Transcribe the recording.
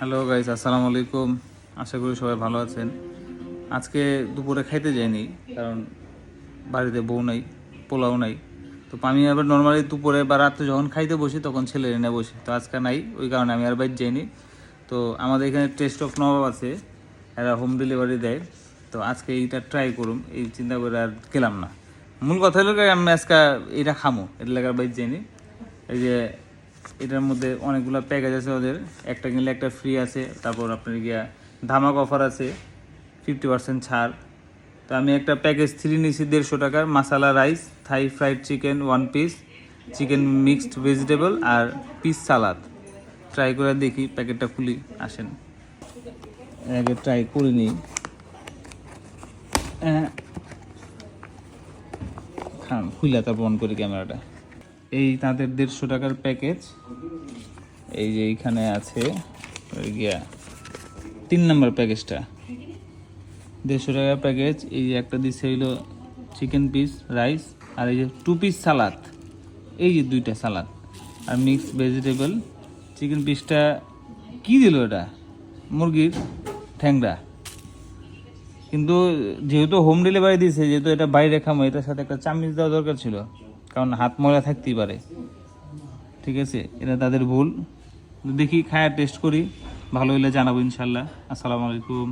Hello guys, আসসালামু আলাইকুম। আশা করি সবাই ভালো আছেন। আজকে দুপুরে খাইতে যাইনি, কারণ বাড়িতে বউ নাই, পোলাও নাই। তো আমি আবার নর্মালি দুপুরে বা রাত্রে যখন খাইতে বসি তখন ছেলে এনে বসি, তো আজকে নাই, ওই কারণে আমি আর বাইরে যাইনি। তো আমাদের এখানে টেস্ট অফ নবাব আছে, এরা হোম ডেলিভারি দেয়। তো আজকে এইটা ট্রাই করুম, এই চিন্তা করে আর গেলাম না। মূল কথা হলো আমি আজকে এইটা খামো, এটা লেগার বাইরে যাইনি। এই যে এটার মধ্যে অনেকগুলো প্যাকেজ আছে ওদের, একটা কিনলে একটা ফ্রি আছে, তারপর আপনার গিয়া ধামাক অফার আছে 50% ছাড়। তো আমি একটা প্যাকেজ 3 নিয়েছি 150 টাকার, masala rice, Thai fried chicken 1 piece, chicken mixed vegetable আর পিস সালাদ। ট্রাই করে দেখি, প্যাকেটটা খুলি, আসেন আগে ট্রাই করে নিই। খান খুলে তারপর অন করি ক্যামেরাটা। এই তাদের 150 টাকার প্যাকেজ, এই যে এইখানে আছে ওই গিয়া 3 নম্বর প্যাকেজটা 150 টাকার প্যাকেজ। এই যে একটা দিচ্ছে হইলো চিকেন পিস রাইস, আর এই যে 2 পিস সালাদ, এই যে 2টা সালাদ আর মিক্সড ভেজিটেবল। চিকেন পিসটা কি দিল, এটা মুরগির ঠ্যাংরা, কিন্তু যেহেতু হোম ডেলিভারি দিয়েছে, যেহেতু এটা বাইরে খামো, এটার সাথে একটা চামচ দেওয়া দরকার ছিল, কারণ হাত ময়লা থাকতেই পারে। ঠিক আছে, এটা তাদের ভুল। দেখি খায়া টেস্ট করি, ভালো হলে জানাবো ইনশাল্লাহ। আসসালামু আলাইকুম।